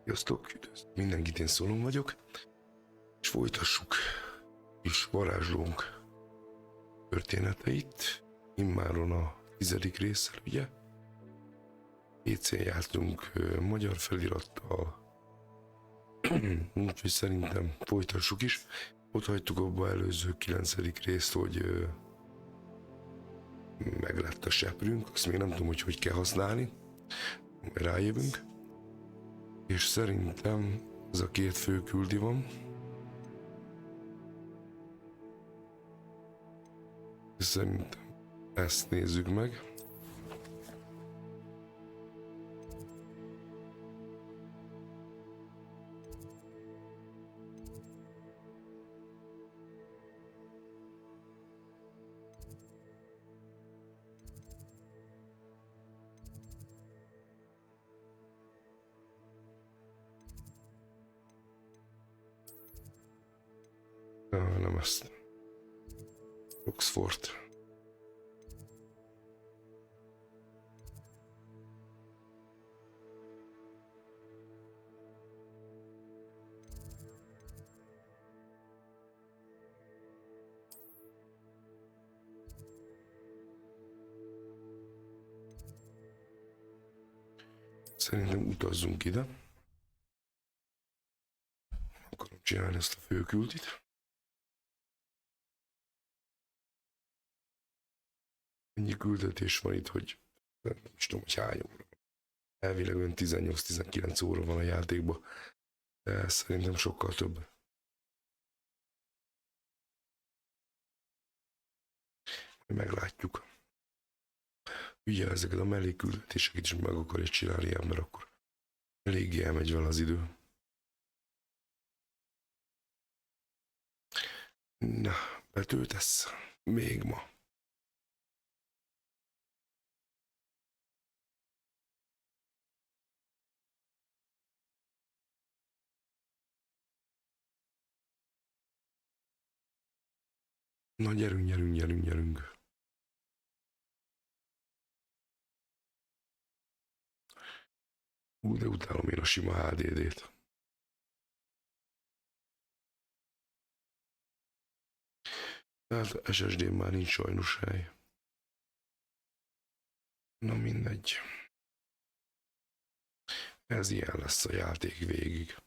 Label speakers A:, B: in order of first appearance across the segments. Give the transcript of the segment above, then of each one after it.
A: Sziasztok, mindenkit, én Szolon vagyok, és folytassuk is varázslónk történeteit, immáron a 10. résszel, ugye? PC-n jártunk magyar felirattal, úgyhogy szerintem folytassuk is. Ott hagytuk abba előző 9. részt, hogy meglett a seprünk, azt még nem tudom, hogy kell használni, majd rájövünk. És szerintem ez a két főküldi van. Szerintem ezt nézzük meg. Nem ezt. Oxford. Szerintem utazzunk ide. Akarom csinálni ezt a főküldit. Ennyi küldetés van itt, hogy nem is tudom, hogy hány óra. Elvileg olyan 18-19 óra van a játékban, de szerintem sokkal több. Meglátjuk. Ugye ezeket a mellékküldetéseket is meg akarja csinálni ember, akkor eléggé elmegy vele az idő. Na, betöltesz még ma. Na gyerünk. De utálom én a sima HDD-t. Tehát SSD-n már nincs sajnos hely. Na mindegy. Ez ilyen lesz a játék végig.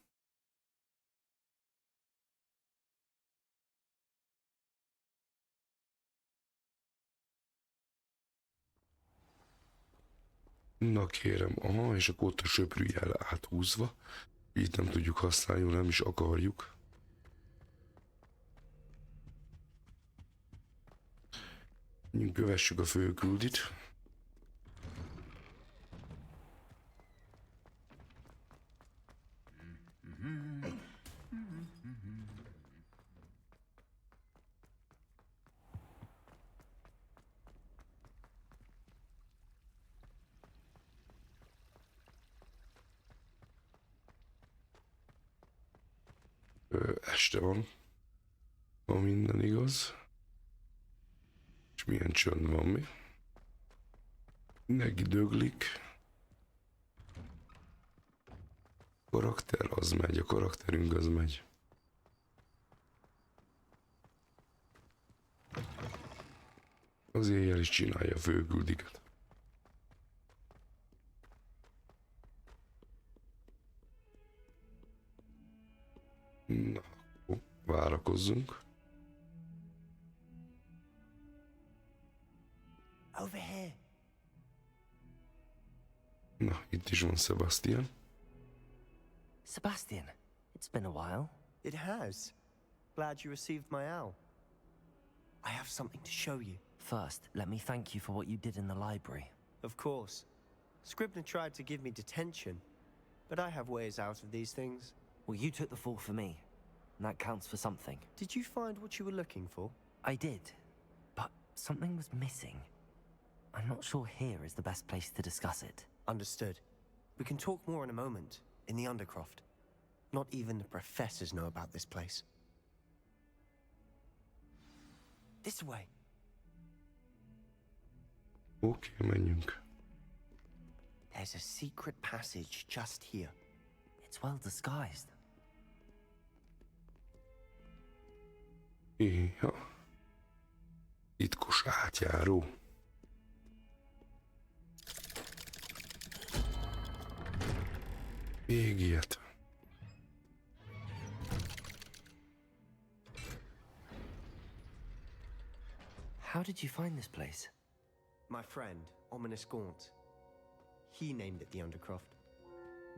A: Na kérem, aha, és akkor ott a söprűjel áthúzva. Így nem tudjuk használni, nem is akarjuk. Kövessük a főküldit. Este van, ha minden igaz. És milyen csönd van mi? Mindenki döglik. Karakter az megy, a karakterünk az megy. Az éjjel is csinálja a főküldiket. Na, várakozzunk.
B: Over here.
A: Na, itt is van Sebastian.
B: Sebastian, it's been a while.
C: It has. Glad you received my owl. I have something to show you.
B: First, let me thank you for what you did in the library.
C: Of course. Scribner tried to give me detention, but I have ways out of these things.
B: Well, you took the fall for me, and that counts for something.
C: Did you find what you were looking for?
B: I did, but something was missing. I'm not sure here is the best place to discuss it.
C: Understood. We can talk more in a moment, in the Undercroft. Not even the professors know about this place. This way.
A: Oké, menjünk.
C: There's a secret passage just here.
B: It's well disguised.
A: Ja. Titkos átjáró. Még ilyet.
B: How did you find this place?
C: My friend, Ominous Gaunt. He named it the Undercroft.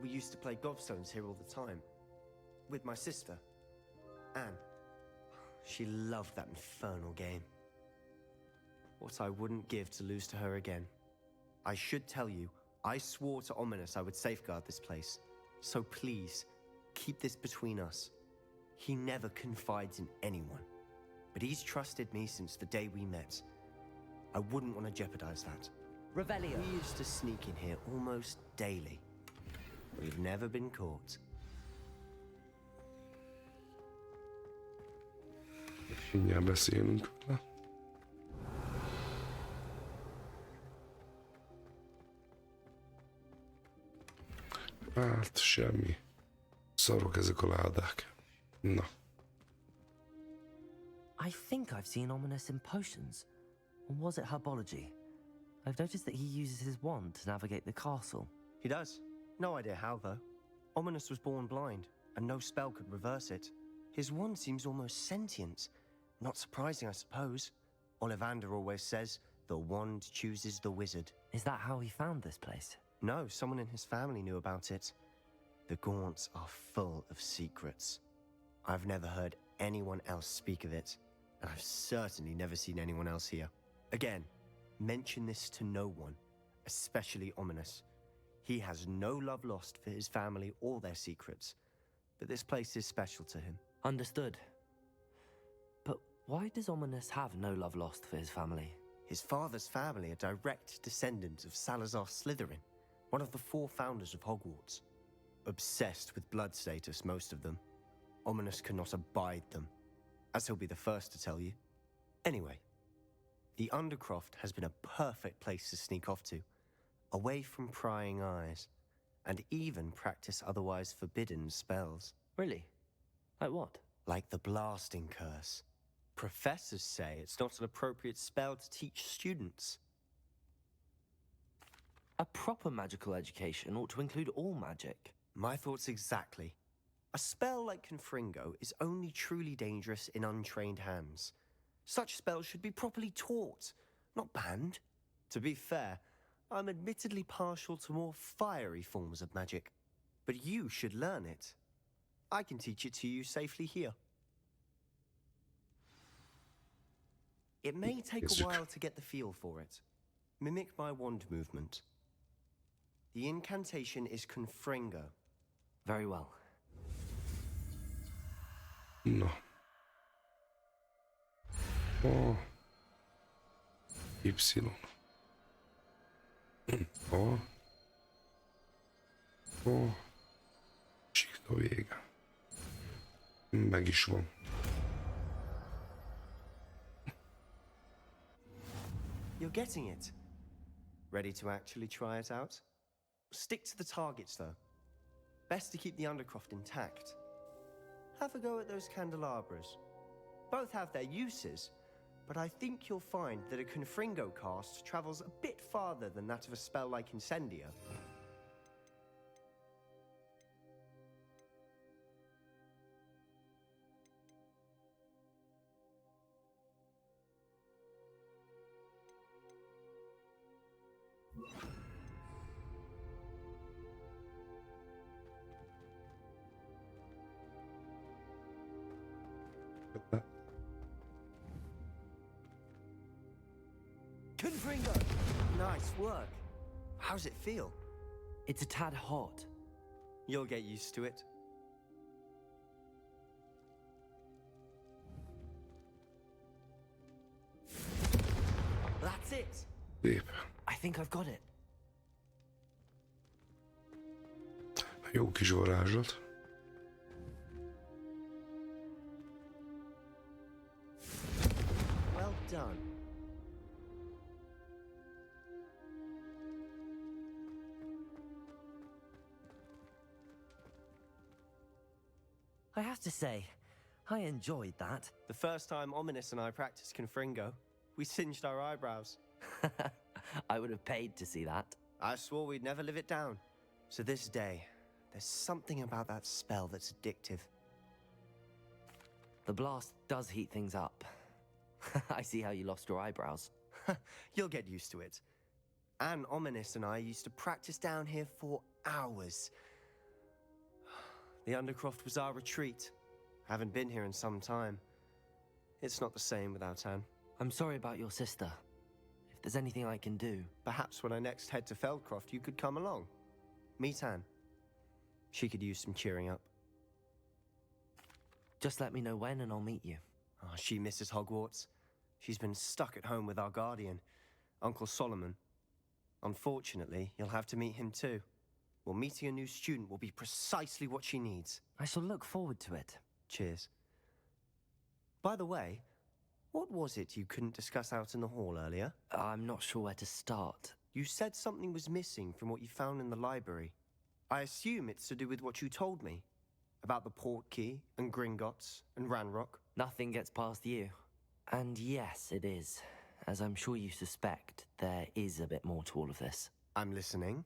C: We used to play gobstones here all the time. With my sister, Anne. She loved that infernal game. What I wouldn't give to lose to her again. I should tell you, I swore to Ominous I would safeguard this place. So please, keep this between us. He never confides in anyone. But he's trusted me since the day we met. I wouldn't want to jeopardize that.
B: Revelio.
C: We used to sneak in here almost daily. We've never been caught.
A: Mindjárt beszélünk. Na. Hát semmi. Szarok ezek a ládák. Na.
B: I think I've seen Ominous in potions. Or was it herbology? I've noticed that he uses his wand to navigate the castle.
C: He does. No idea how, though. Ominous was born blind, and no spell could reverse it. His wand seems almost sentient. Not surprising, I suppose. Ollivander always says, the wand chooses the wizard.
B: Is that how he found this place?
C: No, someone in his family knew about it. The Gaunts are full of secrets. I've never heard anyone else speak of it, and I've certainly never seen anyone else here. Again, mention this to no one, especially Ominous. He has no love lost for his family or their secrets, but this place is special to him.
B: Understood. But why does Ominous have no love lost for his family?
C: His father's family are direct descendants of Salazar Slytherin, one of the 4 founders of Hogwarts. Obsessed with blood status, most of them. Ominous cannot abide them, as he'll be the first to tell you. Anyway, the Undercroft has been a perfect place to sneak off to, away from prying eyes, and even practice otherwise forbidden spells.
B: Really? Like what?
C: Like the blasting curse. Professors say it's not an appropriate spell to teach students.
B: A proper magical education ought to include all magic.
C: My thoughts exactly. A spell like Confringo is only truly dangerous in untrained hands. Such spells should be properly taught, not banned. To be fair, I'm admittedly partial to more fiery forms of magic, but you should learn it. I can teach it to you safely here. It may take a while to get the feel for it. Mimic my wand movement. The incantation is Confringo.
B: Very well.
A: Na. A. Y. A. A. Csík a vége. Meg is van.
C: You're getting it. Ready to actually try it out? Stick to the targets, though. Best to keep the Undercroft intact. Have a go at those candelabras. Both have their uses, but I think you'll find that a Confringo cast travels a bit farther than that of a spell like Incendio. Confringo! Nice work. How's it feel?
B: It's a tad hot.
C: You'll get used to it. That's it.
A: Szép.
B: I think I've got it.
A: Jó kis varázslat.
C: Well done.
B: I have to say, I enjoyed that.
C: The first time Ominous and I practiced Confringo, we singed our eyebrows.
B: I would have paid to see that.
C: I swore we'd never live it down. So this day, there's something about that spell that's addictive.
B: The blast does heat things up. I see how you lost your eyebrows.
C: You'll get used to it. And Ominous and I used to practice down here for hours. The Undercroft was our retreat. Haven't been here in some time. It's not the same without Anne.
B: I'm sorry about your sister. If there's anything I can do...
C: Perhaps when I next head to Feldcroft, you could come along. Meet Anne. She could use some cheering up.
B: Just let me know when and I'll meet you.
C: Oh, she misses Hogwarts. She's been stuck at home with our guardian, Uncle Solomon. Unfortunately, you'll have to meet him too. Well, meeting a new student will be precisely what she needs.
B: I shall look forward to it.
C: Cheers. By the way, what was it you couldn't discuss out in the hall earlier?
B: I'm not sure where to start.
C: You said something was missing from what you found in the library. I assume it's to do with what you told me. About the Portkey, and Gringotts, and Ranrock.
B: Nothing gets past you. And yes, it is. As I'm sure you suspect, there is a bit more to all of this.
C: I'm listening.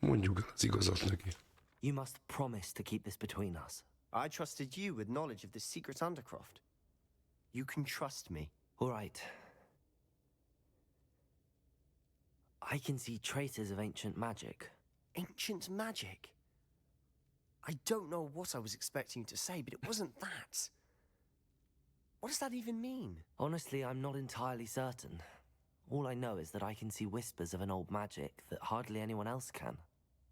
A: Mondjuk el az igazat neki.
B: You must promise to keep this between us.
C: I trusted you with knowledge of the secret Undercroft. You can trust me.
B: All right. I can see traces of ancient magic.
C: Ancient magic? I don't know what I was expecting you to say, but it wasn't that. What does that even mean?
B: Honestly, I'm not entirely certain. All I know is that I can see whispers of an old magic that hardly anyone else can.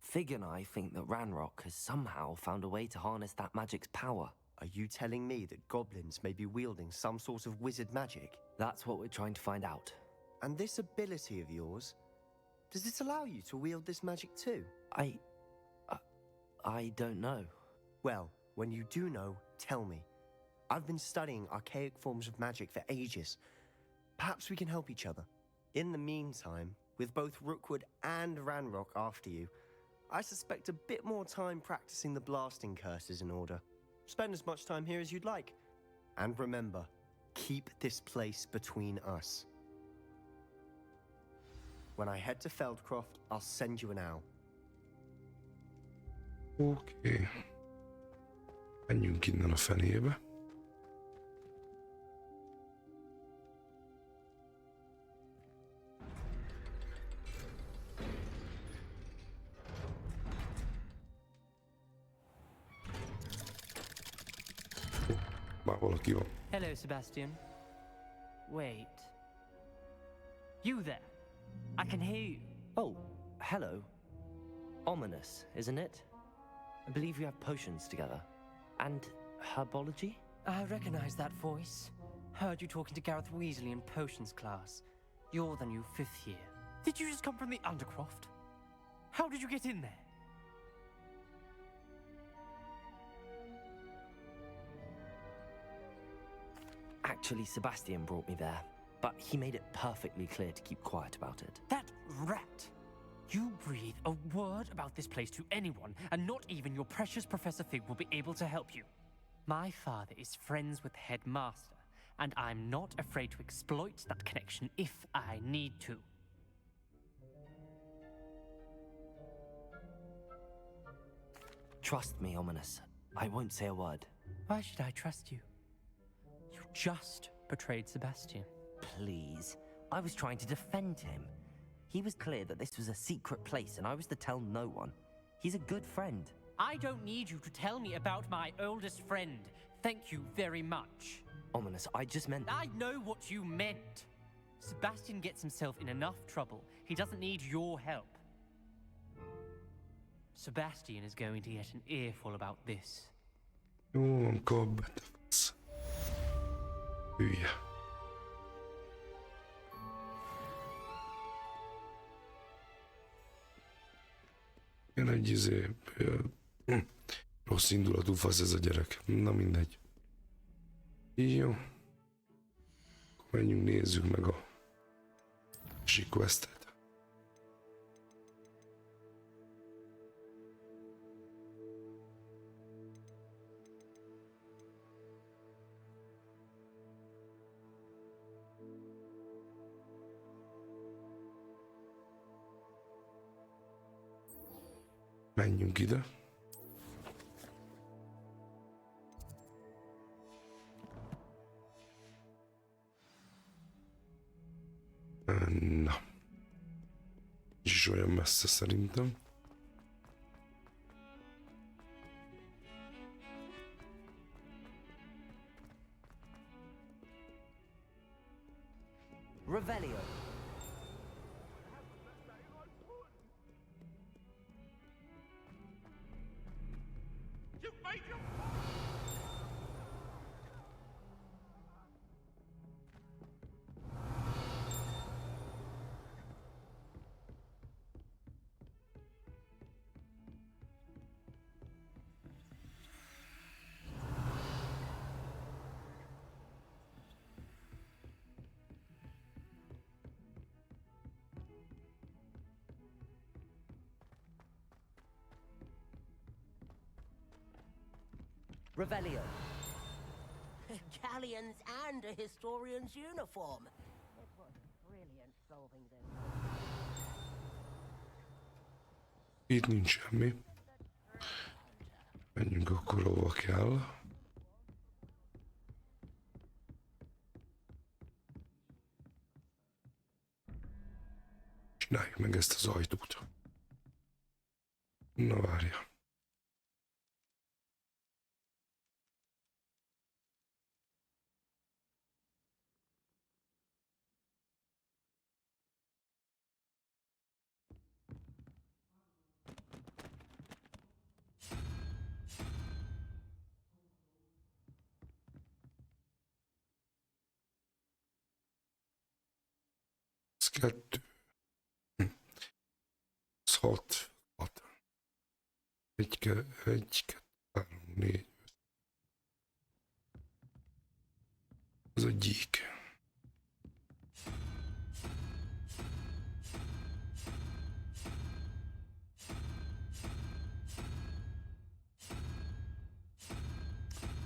B: Fig and I think that Ranrock has somehow found a way to harness that magic's power.
C: Are you telling me that goblins may be wielding some sort of wizard magic?
B: That's what we're trying to find out.
C: And this ability of yours, does it allow you to wield this magic too?
B: I don't know.
C: Well, when you do know, tell me. I've been studying archaic forms of magic for ages. Perhaps we can help each other. In the meantime, with both Rookwood and Ranrock after you, I suspect a bit more time practicing the blasting curse is in order. Spend as much time here as you'd like. And remember, keep this place between us. When I head to Feldcroft, I'll send you an owl.
A: Oké. Menjünk innen a fenébe. Már valaki van.
D: Hello, Sebastian. Wait. You there? I can hear you.
B: Oh, hello. Ominous, isn't it? I believe you have potions together. And herbology?
D: I recognize that voice. Heard you talking to Gareth Weasley in potions class. You're the new 5th year. Did you just come from the Undercroft? How did you get in there?
B: Actually, Sebastian brought me there, but he made it perfectly clear to keep quiet about it.
D: That rat! You breathe a word about this place to anyone, and not even your precious Professor Fig will be able to help you. My father is friends with the headmaster, and I'm not afraid to exploit that connection if I need to.
B: Trust me, Ominous. I won't say a word.
D: Why should I trust you? You just betrayed Sebastian.
B: Please. I was trying to defend him. He was clear that this was a secret place, and I was to tell no one. He's a good friend.
D: I don't need you to tell me about my oldest friend. Thank you very much.
B: Ominous, I just meant...
D: I know what you meant. Sebastian gets himself in enough trouble. He doesn't need your help. Sebastian is going to get an earful about this.
A: Jó, van, kap be, te fasz. Hülye. Ilyen egy rossz indulatú fasz ez a gyerek. Na mindegy. Jó. Akkor menjünk, nézzük meg a questet. Menjünk ide. Na. És olyan messze szerintem.
B: Revelio. Revelio.
E: Galleons and a historian's uniform. It was brilliant solving this.
A: Itt nincs semmi. Menjünk akkor, hova kell. Csináljuk meg ezt az ajtót. Na várja. Ez 2. Ez 6. 1, 2, 3, 4. Ez a gyík.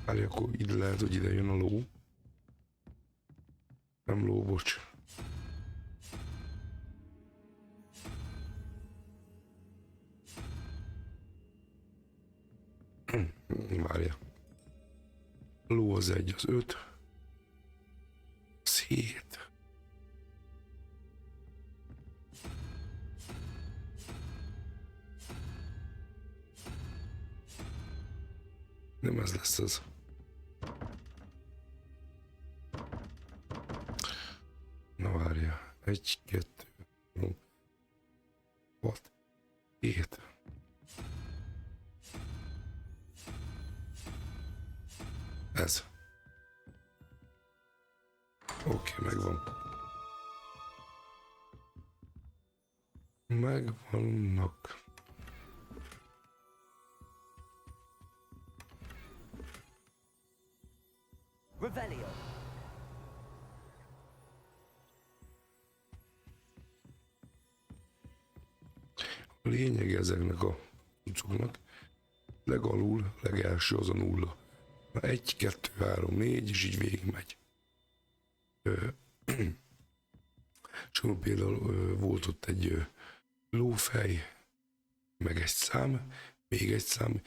A: Várj, akkor ide lehet, hogy ide jön a ló. Nem ló, bocs. Várja. Ló az 1, az 5. Az 7. Nem ez lesz ez. Na várja. 1, 2, 3, 6, 7. Ez. Oké, megvan. Megvannak.
B: Revelio.
A: A lényeg ezeknek a cuccoknak, legalul, legelső az a 0. 1, 2, 3, 4, és így végigmegy. És például volt ott egy lófej, meg egy szám, még egy szám.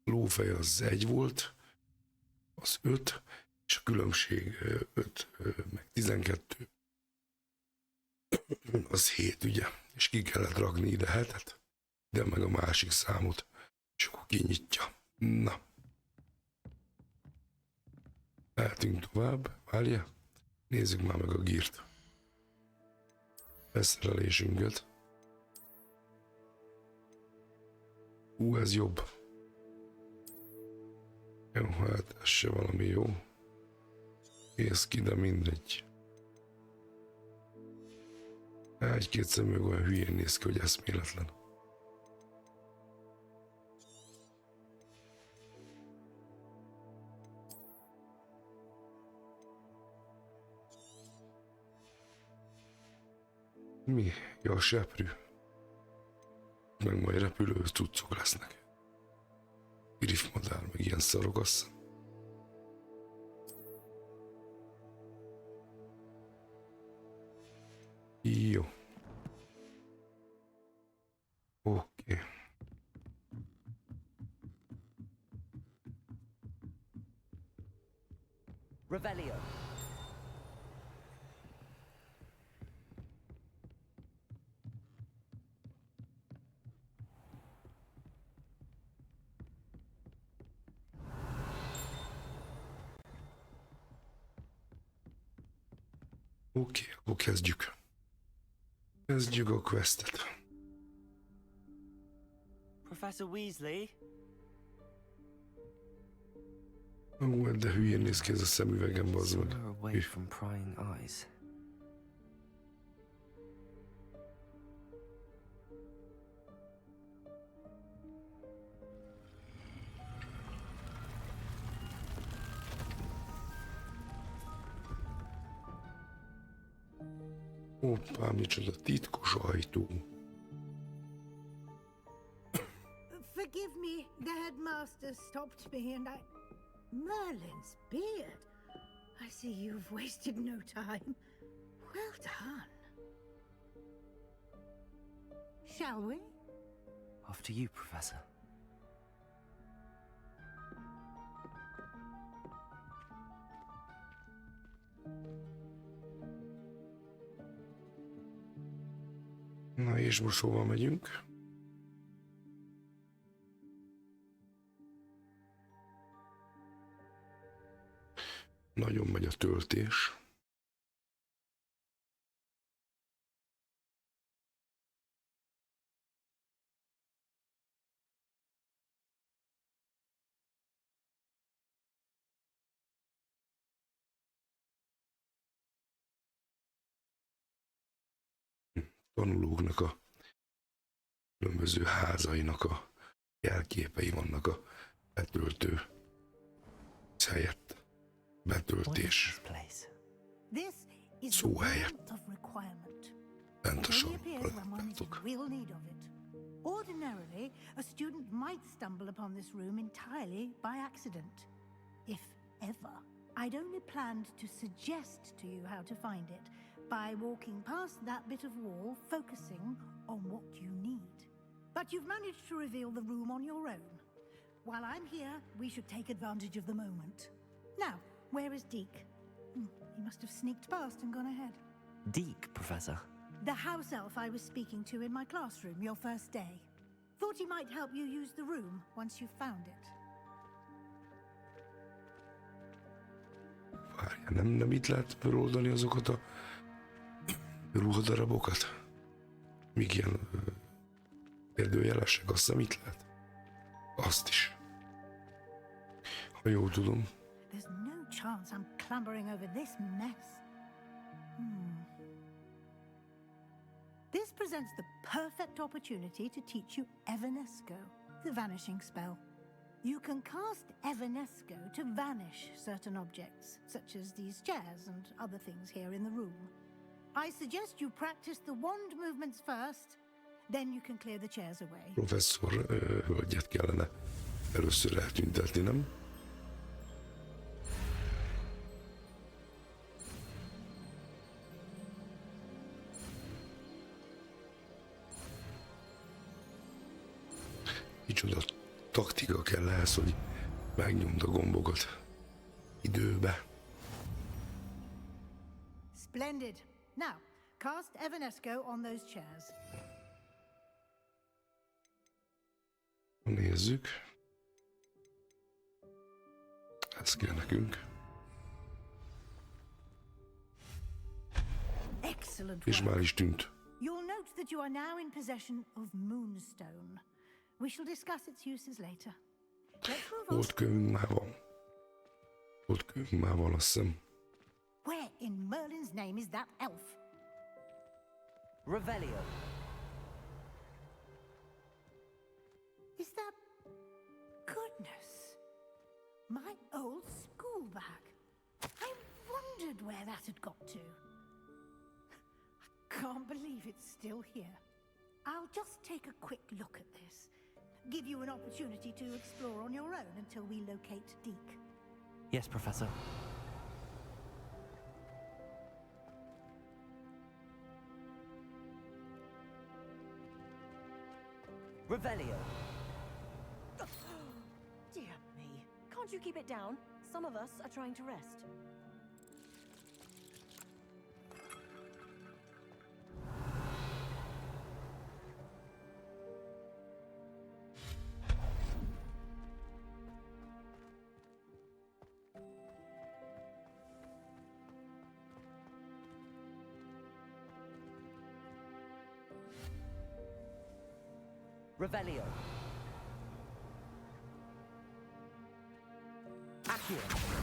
A: Lófej az 1 volt, az 5, és a különbség 5, meg 12, az 7, ugye? És ki kellett rakni ide 7-et, de meg a másik számot, és akkor kinyitja. Na. Mehetünk tovább, várja. Nézzük már meg a gírt. Beszerelésünket. Ez jobb. Jó, hát ez se valami jó. Kész ki, de mindegy. Egy-két szemüveg olyan hülyén néz ki, hogy eszméletlen. Mi? Ja, a seprű. Meg majd repülő cuccok lesznek. Griffmadár, meg ilyen szarok, azt hiszem. Jó. Oké.
B: Revelio.
A: Oké, akkor kezdjük. Kezdjük a questet.
B: Professor Weasley?
A: De hülyén néz ki ez a szemüvegem, bazd meg.
B: Somewhere away from prying eyes.
A: Hoppá, micsoda titkos ajtó.
E: Forgive me, the headmaster stopped me and I... Merlin's beard. I see you've wasted no time. Well done. Shall we?
B: Off to you, Professor.
A: Na és most hova megyünk? Nagyon megy a töltés. Tanulóknak a különböző házainak a jelképei vannak a betöltő helyett. Betöltés
E: This is
A: szó
E: the
A: helyett.
E: warmth of requirement.
A: Bent a
E: Only
A: sorban
E: appears when one is in
A: látjátok.
E: real need of it. Ordinarily, a student might stumble upon this room entirely by accident, if ever. I'd only planned to suggest to you how to find it by walking past that bit of wall, focusing on what you need. But you've managed to reveal the room on your own. While I'm here, we should take advantage of the moment. Now, where is Deke? He must have sneaked past and gone ahead.
B: Deke, Professor.
E: The house elf I was speaking to in my classroom your first day. Thought he might help you use the room once you found it.
A: Várjál, nem itt lehet feloldani azokat a ruhadarabokat? Míg ilyen kérdőjelesek, azt nem itt lehet? Azt is. Ha jól tudom.
E: There's no chance I'm clambering over this mess. This presents the perfect opportunity to teach you Evanesco, the vanishing spell. You can cast Evanesco to vanish certain objects, such as these chairs and other things here in the room. I suggest you practice the wand movements first, then you can clear the chairs away.
A: Professzor hölgyet kellene először eltüntetni, nem? Micsoda taktika kell ehhez, hogy megnyomd a gombokat időbe.
E: Splendid. Now, cast Evanesco on those chairs.
A: Nézzük. Ez kell nekünk.
E: Excellent
A: És
E: work.
A: már is tűnt.
E: You'll note that you are now in possession of Moonstone. We shall discuss its uses later. Let's move on.
A: Volt kövünk már van. Volt kövünk már van, azt hiszem.
E: Where in Merlin's name is that elf?
B: Revelio.
E: Is that... Goodness. My old school bag. I wondered where that had got to. I can't believe it's still here. I'll just take a quick look at this. Give you an opportunity to explore on your own until we locate Deke.
B: Yes, Professor. Revelio.
F: Dear me. Can't you keep it down? Some of us are trying to rest.
B: Revelio. Accio.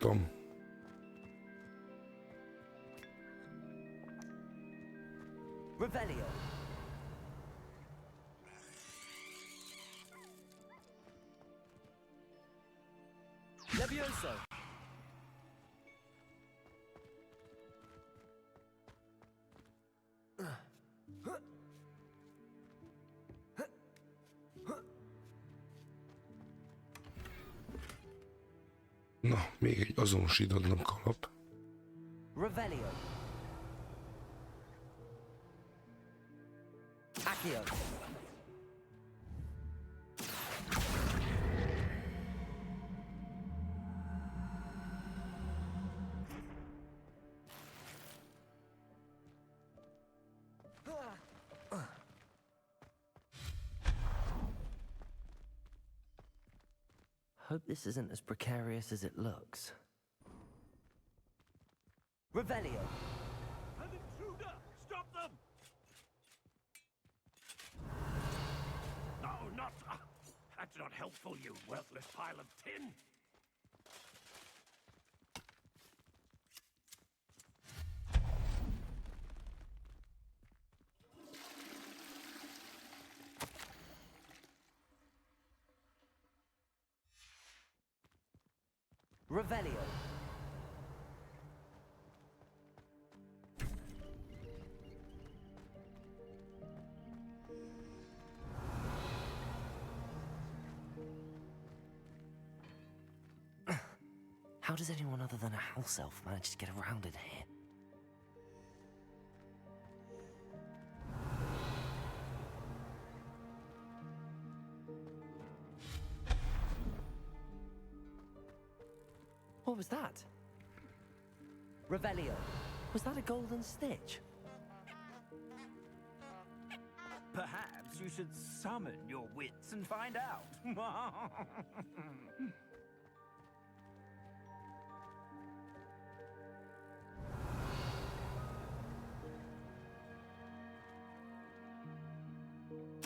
A: Tom.
B: Revelio. Levioso.
A: Na, még egy azonosítatlan kalap.
B: Revelio. Accio. Hope this isn't as precarious as it looks. Revelio.
F: An intruder! Stop them! No, not... that's not helpful, you worthless pile of tin!
B: Revelio. How does anyone other than a house elf manage to get around in here? What was that? Revelio. Was that a golden stitch?
F: Perhaps you should summon your wits and find out.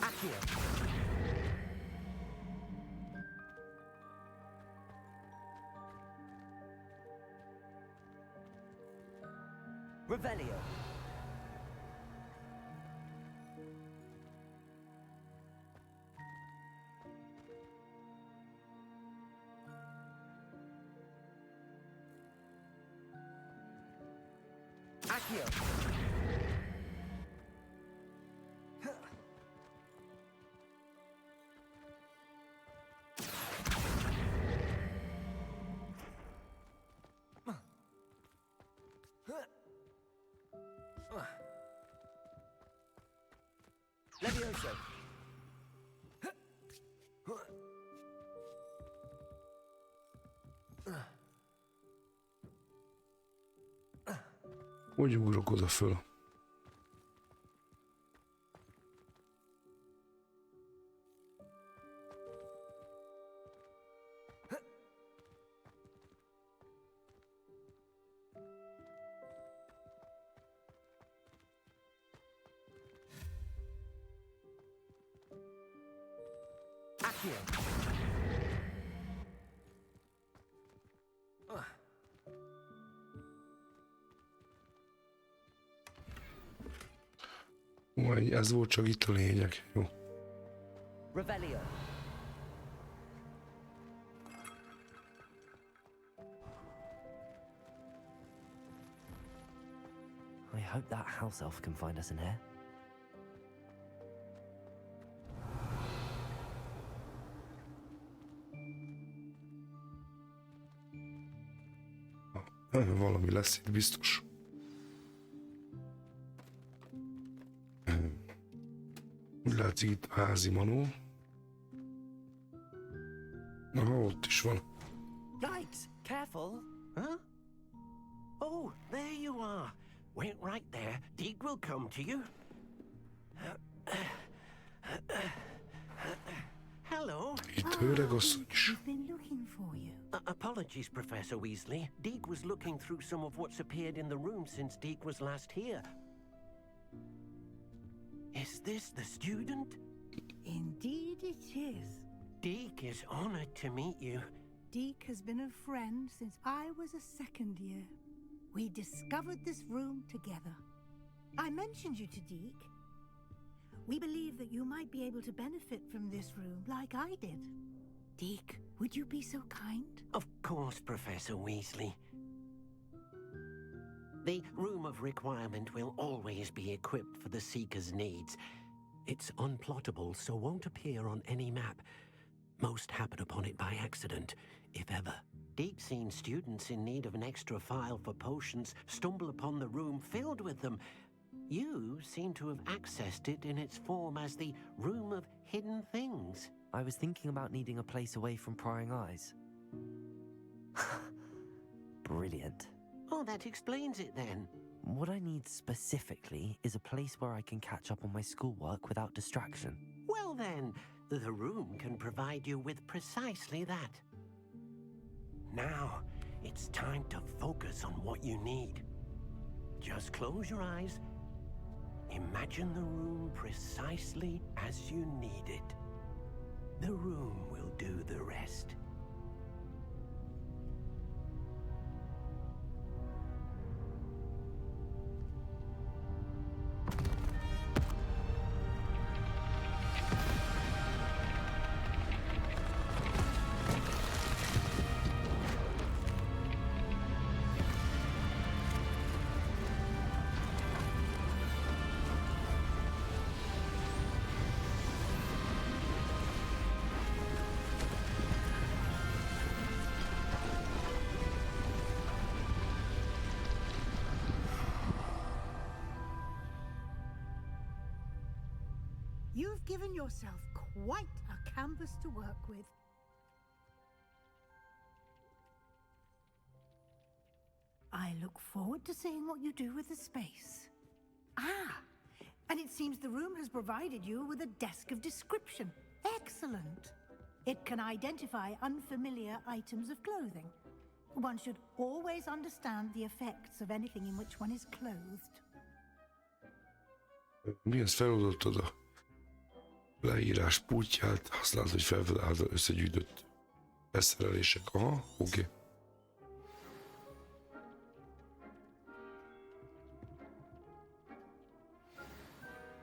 B: Accio. Revelio. Accio. Levioso.
A: Hogy ugrok oda föl?
B: Accio.
A: Majd ez volt csak itt a lényeg. Jó.
B: Revelio. I hope that house elf can find us in here.
A: Valami lesz itt biztos. Úgy látszik itt házi manó. Aha, ott is van.
B: Yikes! Careful!
F: Huh? Oh, there you are. Wait right there. Deke will come to you. Hello.
A: Itt öregasszony is.
E: We've been looking for you.
F: Apologies, Professor Weasley. Deke was looking through some of what's appeared in the room since Deke was last here. Is this the student?
E: Indeed it is.
F: Deke is honored to meet you.
E: Deke has been a friend since I was a second year. We discovered this room together. I mentioned you to Deke. We believe that you might be able to benefit from this room like I did. Deke, would you be so kind?
F: Of course, Professor Weasley. The Room of Requirement will always be equipped for the Seeker's needs. It's unplottable, so won't appear on any map. Most happen upon it by accident, if ever. Deke's seen students in need of an extra file for potions stumble upon the room filled with them. You seem to have accessed it in its form as the Room of Hidden Things.
B: I was thinking about needing a place away from prying eyes. Brilliant.
F: Oh, that explains it then.
B: What I need specifically is a place where I can catch up on my schoolwork without distraction.
F: Well then, the room can provide you with precisely that. Now, it's time to focus on what you need. Just close your eyes. Imagine the room precisely as you need it. The room will do the rest.
E: You've given yourself quite a canvas to work with. I look forward to seeing what you do with the space. Ah, and it seems the room has provided you with a desk of description. Excellent. It can identify unfamiliar items of clothing. One should always understand the effects of anything in which one is clothed.
A: Mihez feloldottad a leírás pultját, használt, hogy felvedd által összegyűjtött beszerelések. Aha, oké.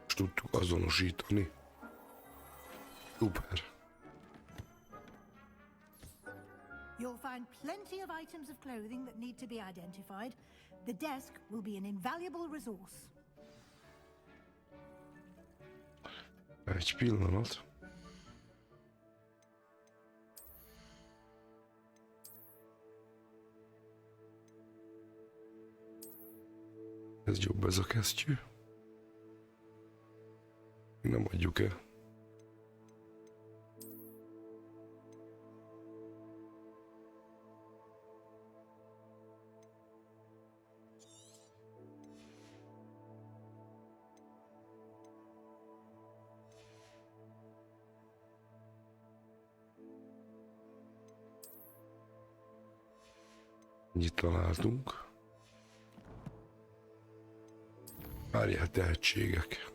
A: Most tudtuk azonosítani. Szuper.
E: You'll find plenty of items of clothing that need to be identified. The desk will be an invaluable resource.
A: Egy pillanat. Ez jobb, ez a kesztyű. Nem adjuk el. Ennyit találtunk. Várjál, tehetségek.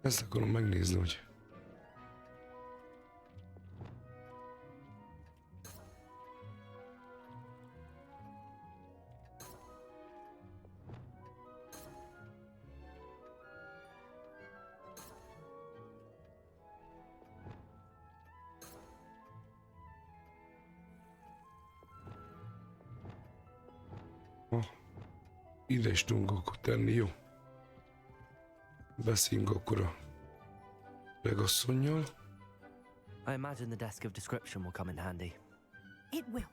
A: Ezt akarom megnézni, hogy... Ide is tudunk akkor tenni, jó? Beszéljünk akkor a legasszonnyal.
B: I imagine the desk of description will come in handy.
E: It will.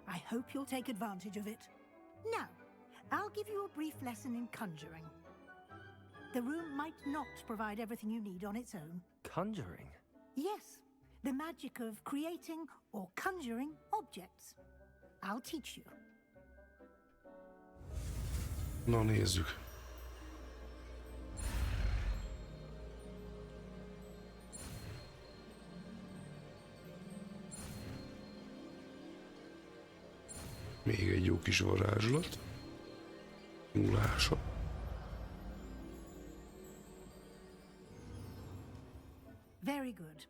E: I hope you'll take advantage of it. Now, I'll give you a brief lesson in conjuring. The room might not provide everything you need on its own.
B: Conjuring?
E: Yes, the magic of creating or conjuring objects. I'll teach you.
A: Na nézzük. Még egy jó kis varázslat. Múlása.
E: Very good.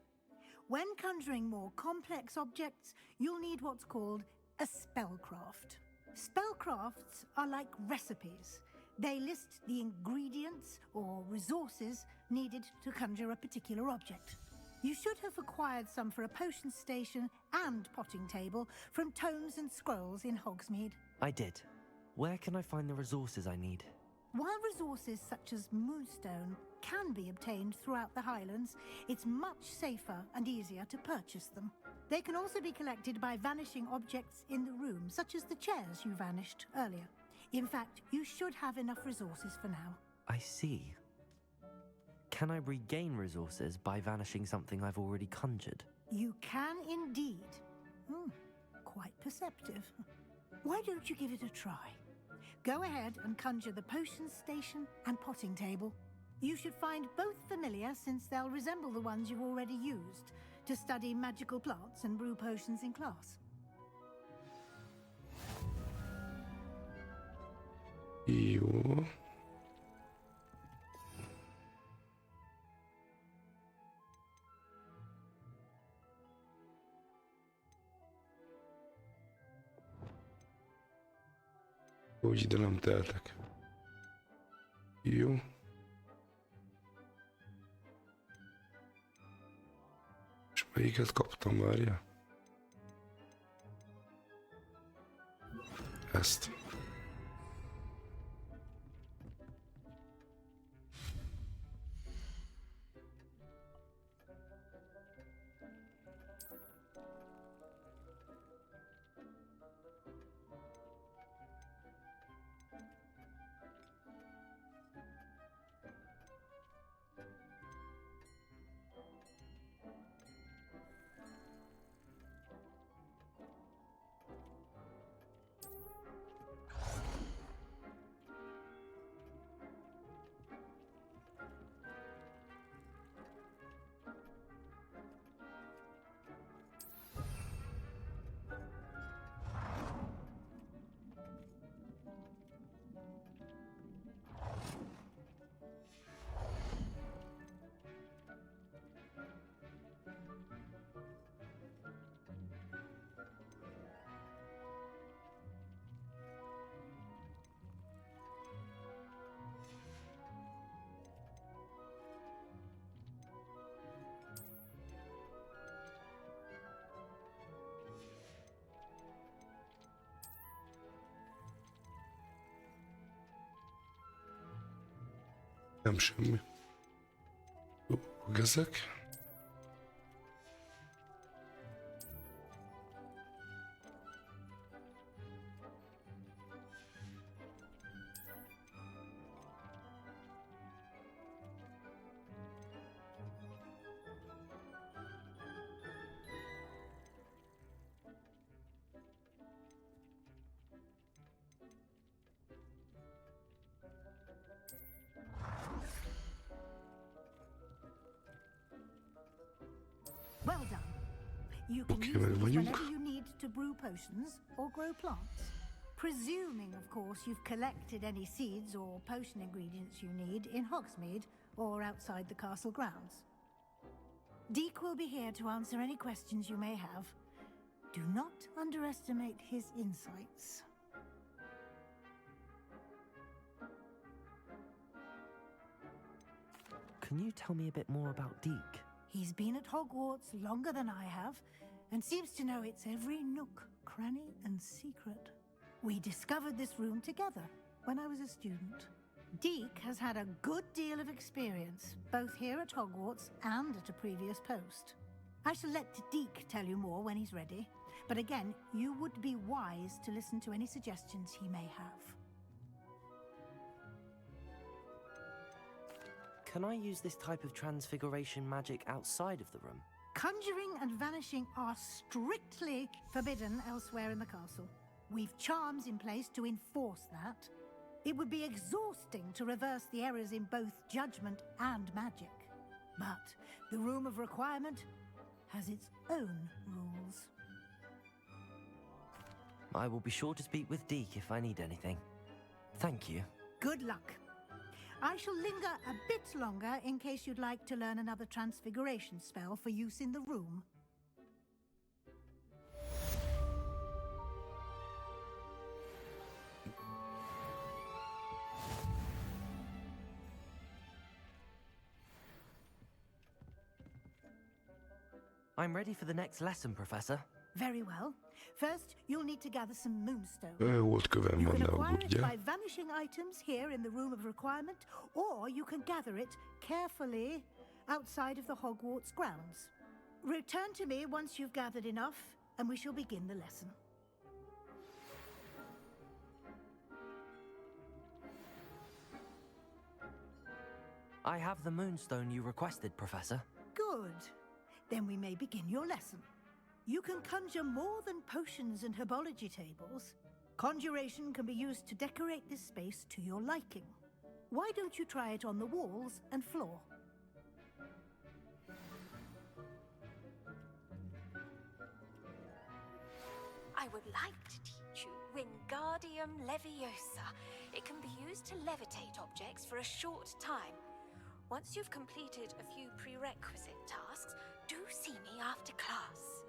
E: When conjuring more complex objects, you'll need what's called a spellcraft. Spellcrafts are like recipes. They list the ingredients or resources needed to conjure a particular object. You should have acquired some for a potion station and potting table from tomes and scrolls in Hogsmeade.
B: I did. Where can I find the resources I need?
E: While resources such as moonstone can be obtained throughout the Highlands, it's much safer and easier to purchase them. They can also be collected by vanishing objects in the room, such as the chairs you vanished earlier. In fact, you should have enough resources for now.
B: I see. Can I regain resources by vanishing something I've already conjured?
E: You can indeed. Quite perceptive. Why don't you give it a try? Go ahead and conjure the potion station and potting table. You should find both familiar, since they'll resemble the ones you've already used to study magical plants and brew potions in class.
A: Jó. Hogy ide nem teltek. Jó. És melyiket kaptam, várja? Ezt. Nem semmi. Jók ezek.
E: Well done. You can
A: Okay,
E: use
A: well,
E: these
A: when you-
E: whenever you need to brew potions or grow plants. Presuming, of course, you've collected any seeds or potion ingredients you need in Hogsmeade or outside the castle grounds. Deke will be here to answer any questions you may have. Do not underestimate his insights.
B: Can you tell me a bit more about Deke?
E: He's been at Hogwarts longer than I have, and seems to know its every nook, cranny, and secret. We discovered this room together when I was a student. Deke has had a good deal of experience, both here at Hogwarts and at a previous post. I shall let Deke tell you more when he's ready, but again, you would be wise to listen to any suggestions he may have.
B: Can I use this type of transfiguration magic outside of the room?
E: Conjuring and vanishing are strictly forbidden elsewhere in the castle. We've charms in place to enforce that. It would be exhausting to reverse the errors in both judgment and magic. But the Room of Requirement has its own rules.
B: I will be sure to speak with Deke if I need anything. Thank you.
E: Good luck. I shall linger a bit longer in case you'd like to learn another transfiguration spell for use in the room.
B: I'm ready for the next lesson, Professor.
E: Very well. First, you'll need to gather some moonstone.
A: Volt kövem
E: You
A: van,
E: can
A: ne
E: acquire it
A: aggódjál.
E: by vanishing items here in the Room of Requirement, or you can gather it carefully outside of the Hogwarts grounds. Return to me once you've gathered enough, and we shall begin the lesson.
B: I have the moonstone you requested, Professor.
E: Good. Then we may begin your lesson. You can conjure more than potions and herbology tables. Conjuration can be used to decorate this space to your liking. Why don't you try it on the walls and floor?
G: I would like to teach you Wingardium Leviosa. It can be used to levitate objects for a short time. Once you've completed a few prerequisite tasks, do see me after class.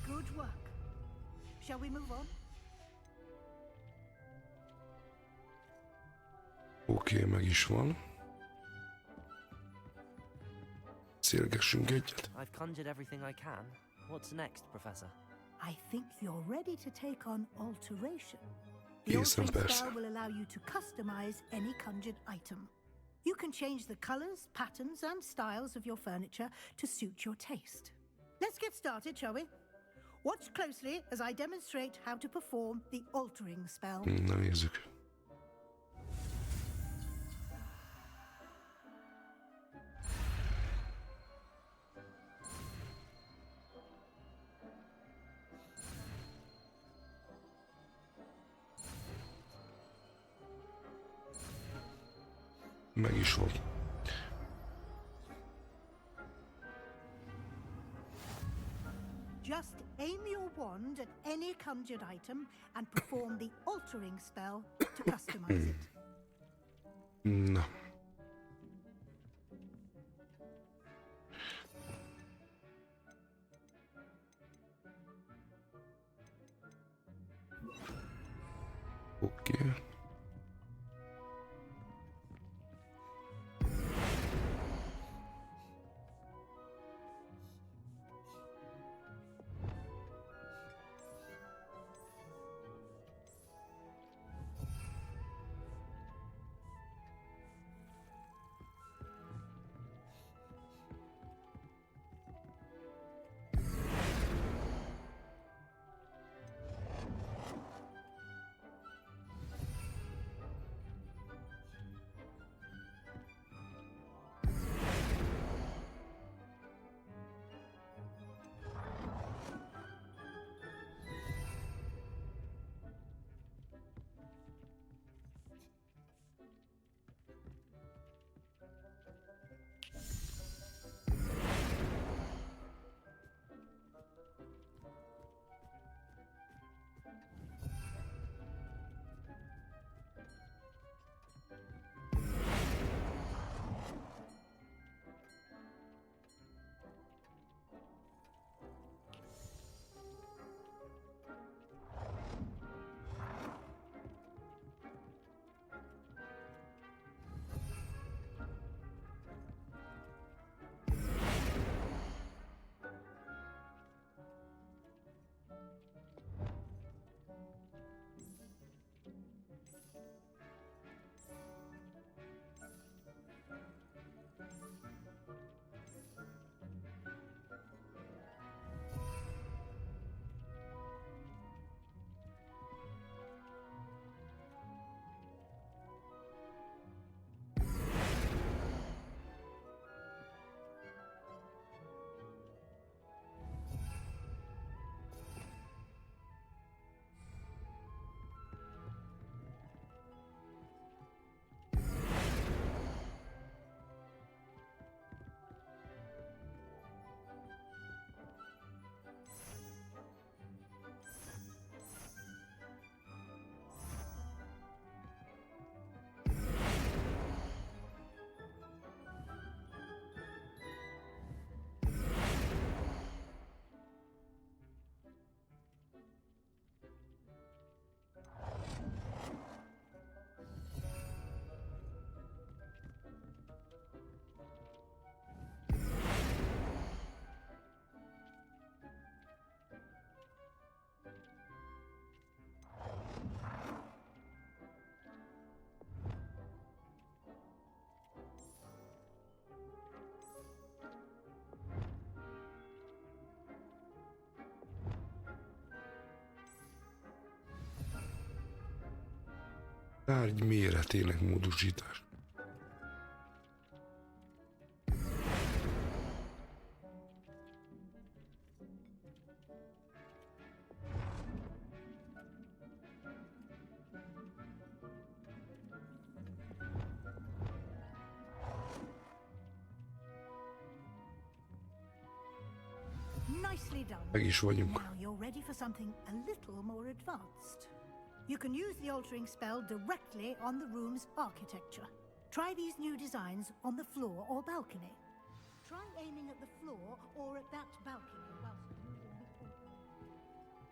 E: Good work. Shall we move on?
A: Oké, meg is van. Szélgessünk egyet.
B: I've conjured everything I can. What's next, Professor?
E: I think you're ready to take on alteration. The
A: Készen,
E: altering
A: persze.
E: spell will allow you to customize any conjured item. You can change the colors, patterns, and styles of your furniture to suit your taste. Let's get started, shall we? Watch closely as I demonstrate how to perform the altering spell.
A: Na nézzük. meg is van.
E: Just aim your wand at any conjured item and perform the altering spell to customize it.
A: Na. Oké. Tárgy méretének módosítás.
E: Nicely done.
A: Meg is vagyunk.
E: Now you're ready for something a little more advanced. You can use the altering spell directly on the room's architecture. Try these new designs on the floor or balcony. Try aiming at the floor or at that balcony whilst using the altering.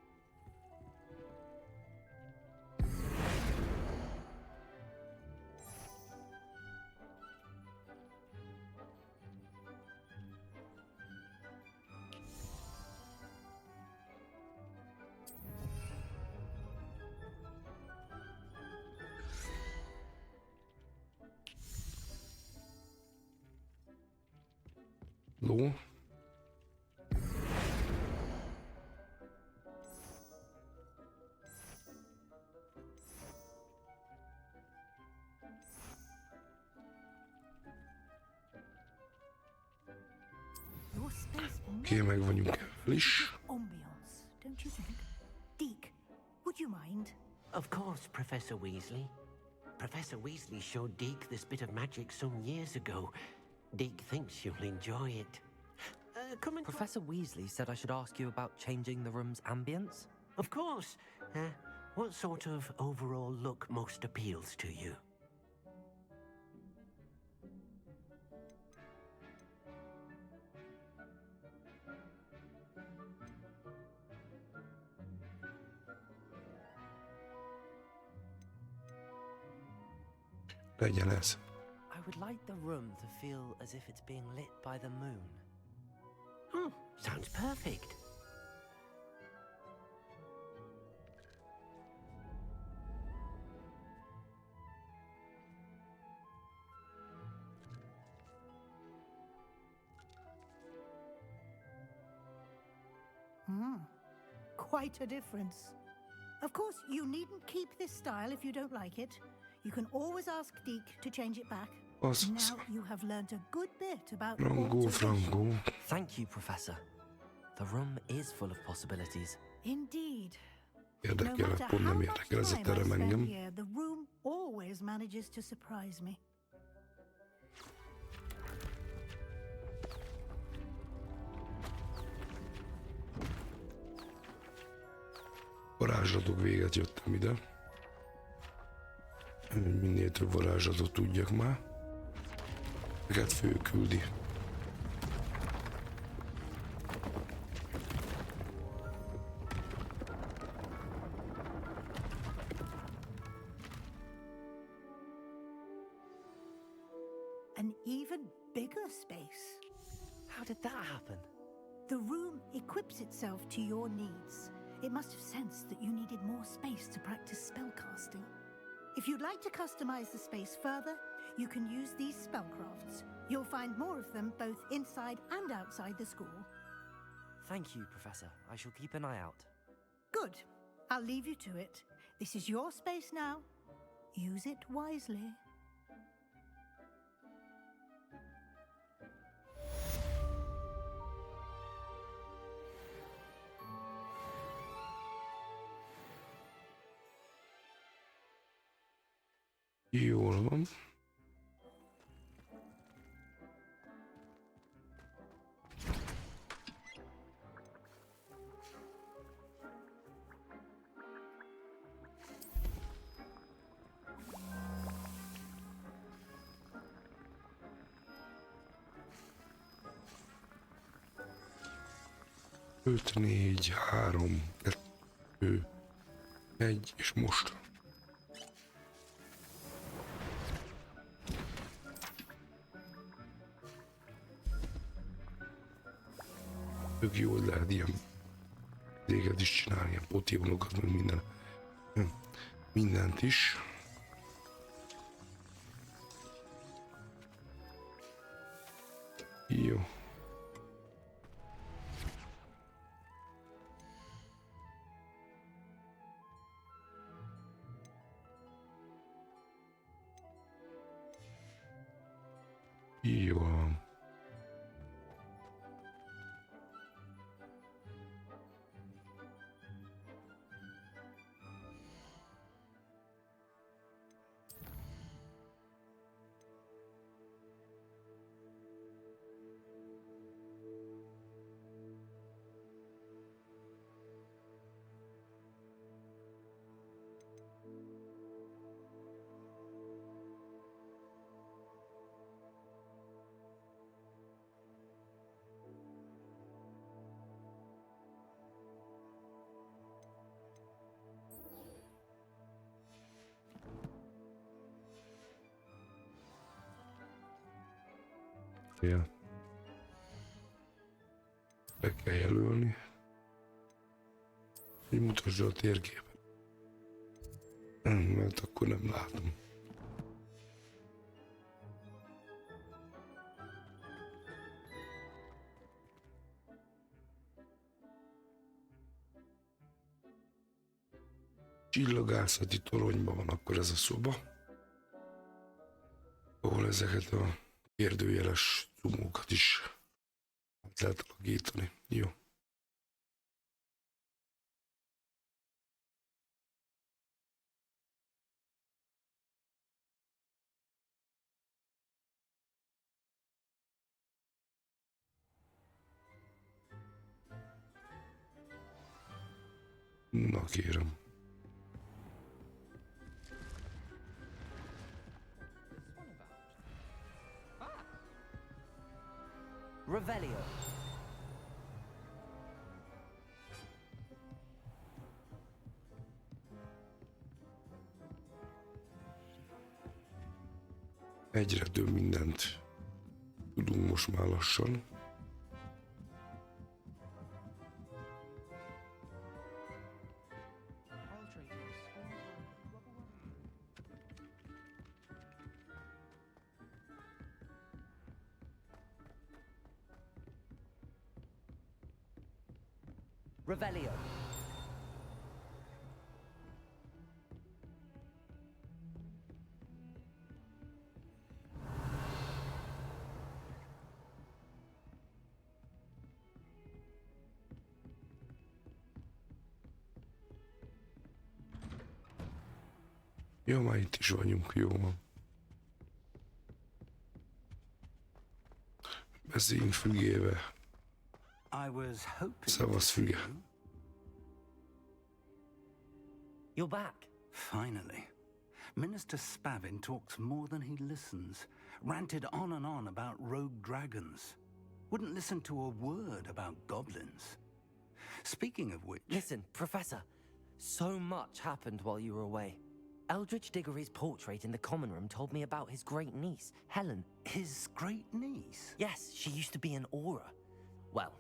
A: Ló.
E: Your space
A: Oké, meg vagyunk ezzel is.
E: ambiance, don't you think? Deke, would you mind?
F: Of course, Professor Weasley. Professor Weasley showed Deke this bit of magic some years ago. Deke thinks you'll enjoy it. Come and...
B: Professor Weasley said I should ask you about changing the room's ambience?
F: Of course. What sort of overall look most appeals to you?
A: Legyen ez.
B: I would like the room to feel as if it's being lit by the moon.
F: Sounds perfect.
E: Quite a difference. Of course, you needn't keep this style if you don't like it. You can always ask Deke to change it back.
A: Az,
E: Now you have learned a good bit about
A: Frangó,
E: alteration.
A: frangó.
B: Thank you, Professor. The room is full of possibilities.
E: Indeed. No
A: Érdekel,
E: matter
A: pont
E: how
A: nem
E: much
A: érdekel, ez a
E: time I
A: terem
E: spend
A: engem.
E: here, the room always manages to surprise me.
A: Varázslatok véget jöttem ide. Minél több varázslatot tudjak már. Őket főküldi.
E: An even bigger space.
B: How did that happen?
E: The room equips itself to your needs. It must have sensed that you needed more space to practice spellcasting. If you'd like to customize the space further, you can use these spellcrafts. You'll find more of them both inside and outside the school.
B: Thank you, Professor. I shall keep an eye out.
E: Good. I'll leave you to it. This is your space now. Use it wisely.
A: Jól van. Öt, négy, három, kettő, egy, és most. Tök jó, hogy lehet ilyen téged is csinálni, ilyen potémonokat, meg mindent is. Jó. Jó. Ja. Be kell jelölni. Hogy mutasd a térképet. Mert akkor nem látom. Csillagászati toronyban van akkor ez a szoba, ahol ezeket a kérdőjeles cumókat is lehet alakítani. Jó. Na kérem.
B: Revelio.
A: Egyre több mindent tudunk most már lassan.
B: Revelio.
A: Ja, már itt is vagyunk, jó van. Beszéljünk fügébe. Szavasz füge.
B: You're back.
H: Finally. Minister Spavin talks more than he listens. Ranted on and on about rogue dragons. Wouldn't listen to a word about goblins. Speaking of which...
B: Listen, Professor. So much happened while you were away. Eldridge Diggory's portrait in the common room told me about his great niece, Helen.
H: His great niece?
B: Yes, she used to be an Aura. Well,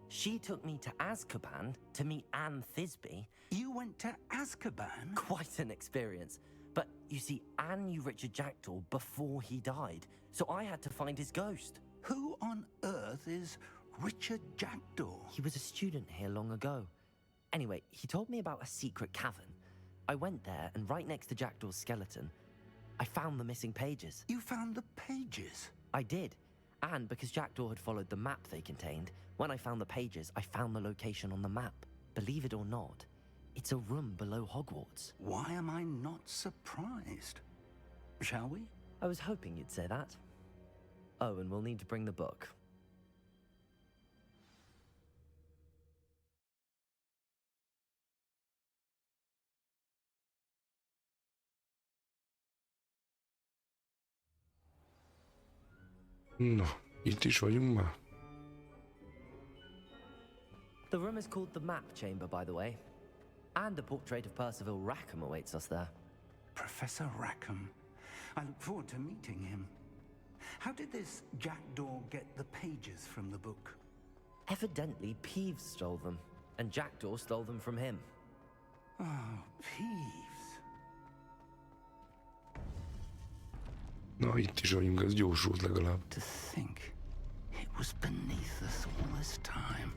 B: she took me to Azkaban to meet Anne Thisbe.
H: You went to Azkaban?
B: Quite an experience. But you see, Anne knew Richard Jackdaw before he died, so I had to find his ghost.
H: Who on earth is Richard Jackdaw?
B: He was a student here long ago. Anyway, he told me about a secret cavern. I went there, and right next to Jackdaw's skeleton, I found the missing pages.
H: You found the pages?
B: I did. And because Jackdaw had followed the map they contained, when I found the pages, I found the location on the map. Believe it or not, it's a room below Hogwarts.
H: Why am I not surprised? Shall we?
B: I was hoping you'd say that. Oh, and we'll need to bring the book.
A: Na, itt is vagyunk már.
B: The room is called the Map Chamber, by the way. And a portrait of Percival Rackham awaits us there.
H: Professor Rackham. I look forward to meeting him. How did this Jackdaw get the pages from the book?
B: Evidently, Peeves stole them, and Jackdaw stole them from him.
H: Oh, Peeves.
A: Na, itt is vagyunk, ez gyorsult legalább.
H: To think it was beneath us all this time.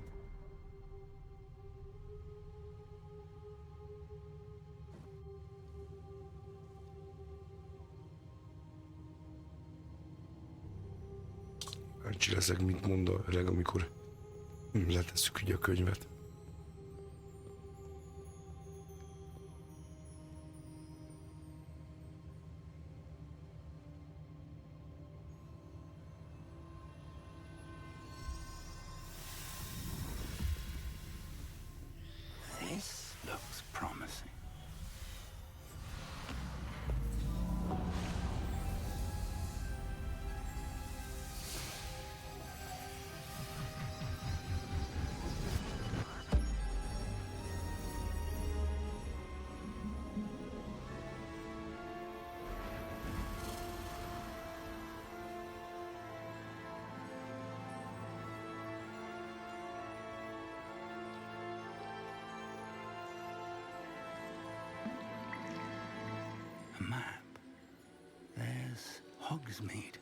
A: Kíváncsi leszek, mit mond a öreg, amikor letesszük ugye a könyvet.
H: This looks promising. A map. There's Hogsmeade.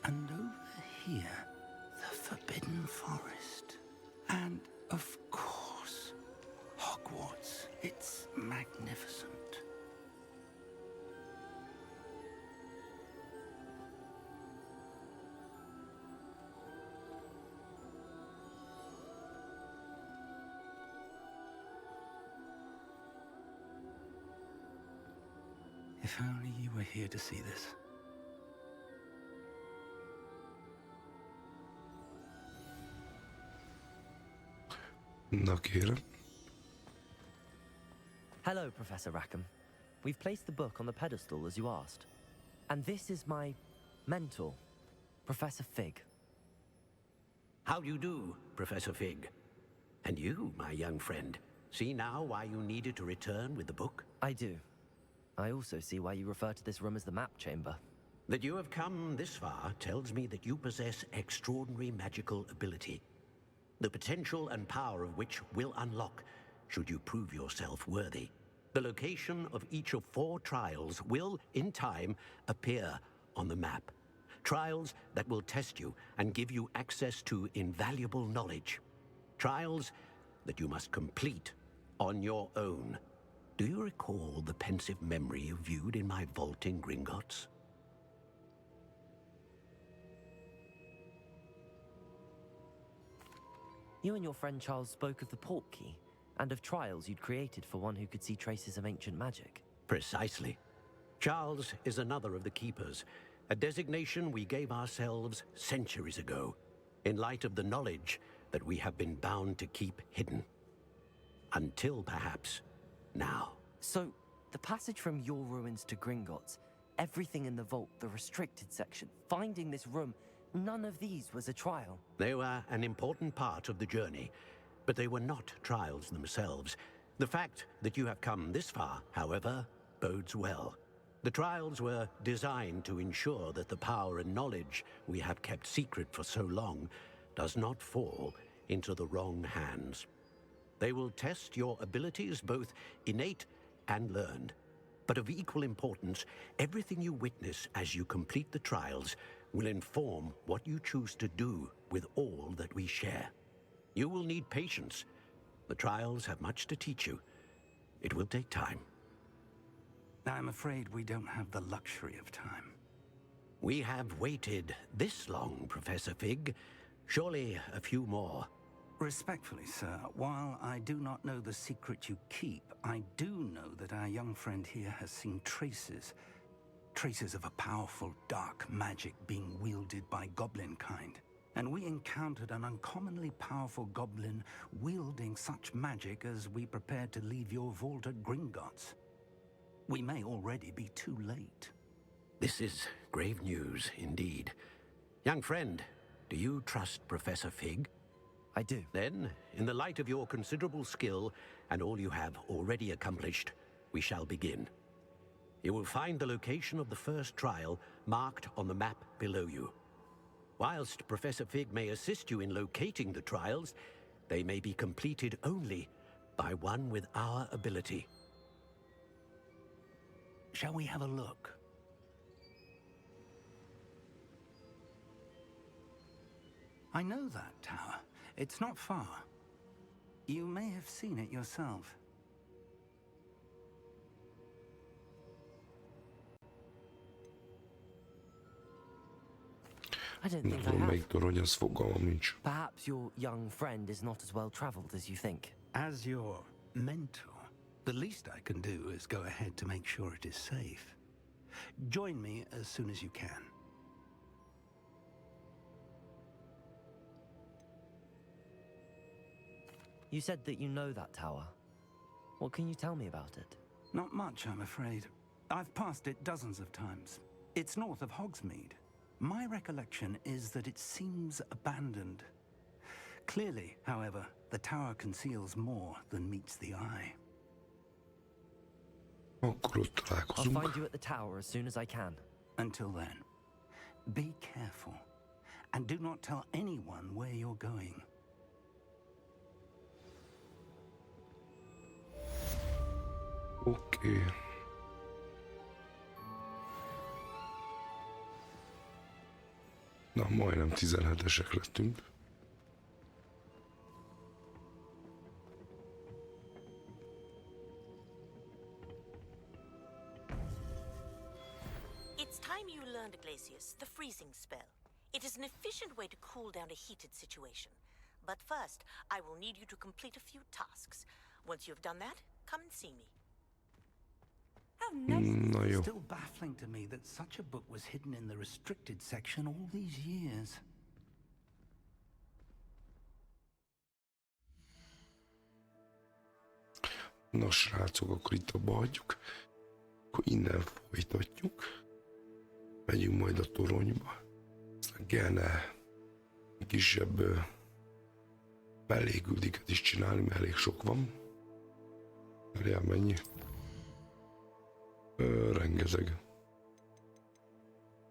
H: And over here, the Forbidden Forest. And, of course, Hogwarts. It's magnificent. If only you were here to see this.
A: Na kérem.
B: Hello, Professor Rackham. We've placed the book on the pedestal as you asked. And this is my mentor, Professor Fig.
F: How do you do, Professor Fig? And you, my young friend, see now why you needed to return with the book?
B: I do. I also see why you refer to this room as the map chamber.
F: That you have come this far tells me that you possess extraordinary magical ability, the potential and power of which will unlock should you prove yourself worthy. The location of each of 4 trials will, in time, appear on the map. Trials that will test you and give you access to invaluable knowledge. Trials that you must complete on your own. Do you recall the pensive memory you viewed in my vault in Gringotts?
B: You and your friend Charles spoke of the port key, and of trials you'd created for one who could see traces of ancient magic.
F: Precisely. Charles is another of the Keepers, a designation we gave ourselves centuries ago, in light of the knowledge that we have been bound to keep hidden. Until, perhaps, now.
B: So, the passage from your ruins to Gringotts, everything in the vault, the restricted section, finding this room, none of these was a trial.
F: They were an important part of the journey, but they were not trials themselves. The fact that you have come this far, however, bodes well. The trials were designed to ensure that the power and knowledge we have kept secret for so long does not fall into the wrong hands. They will test your abilities, both innate and learned. But of equal importance, everything you witness as you complete the trials will inform what you choose to do with all that we share. You will need patience. The trials have much to teach you. It will take time.
H: I'm afraid we don't have the luxury of time.
F: We have waited this long, Professor Fig. Surely a few more.
H: Respectfully, sir, while I do not know the secret you keep, I do know that our young friend here has seen traces of a powerful dark magic being wielded by goblin kind. And we encountered an uncommonly powerful goblin wielding such magic as we prepared to leave your vault at Gringotts. We may already be too late.
F: This is grave news indeed. Young friend, do you trust Professor Fig?
B: I do.
F: Then, in the light of your considerable skill and all you have already accomplished, we shall begin. You will find the location of the first trial marked on the map below you. Whilst Professor Fig may assist you in locating the trials, they may be completed only by one with our ability.
H: Shall we have a look? I know that tower. It's not far. You may have seen it yourself.
B: I don't think I
A: tudom,
B: have.
A: melyik torony, az fogalmam nincs.
B: Perhaps your young friend is not as well traveled as you think.
H: As your mentor, the least I can do is go ahead to make sure it is safe. Join me as soon as you can.
B: You said that you know that tower. What can you tell me about it?
H: Not much, I'm afraid. I've passed it dozens of times. It's north of Hogsmeade. My recollection is that it seems abandoned. Clearly, however, the tower conceals more than meets the eye.
A: Akkor ott
B: I'll
A: találkozunk.
B: find you at the tower as soon as I can.
H: Until then, be careful. And do not tell anyone where you're going.
A: Oké. Na, majdnem 17-esek lettünk.
I: It's time you learned, Glacius, the freezing spell. It is an efficient way to cool down a heated situation. But first, I will need you to complete a few tasks. Once you've done that, come and see me.
A: Na jó.
H: Still baffling to me that such a book was hidden in the restricted section all these years.
A: Na srácok, akkor itt abba hagyjuk. Akkor innen folytatjuk. Megyünk majd a toronyba. Aztán kellene kisebb melléküldiket is csinálni, mert elég sok van. Várjál, mennyi? Rengeteg.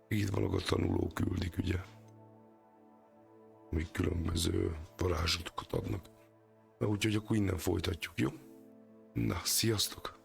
A: Itt vannak a tanulók küldik, ugye? Még különböző varázslatokat adnak. Na úgyhogy akkor innen folytatjuk, jó? Na, sziasztok!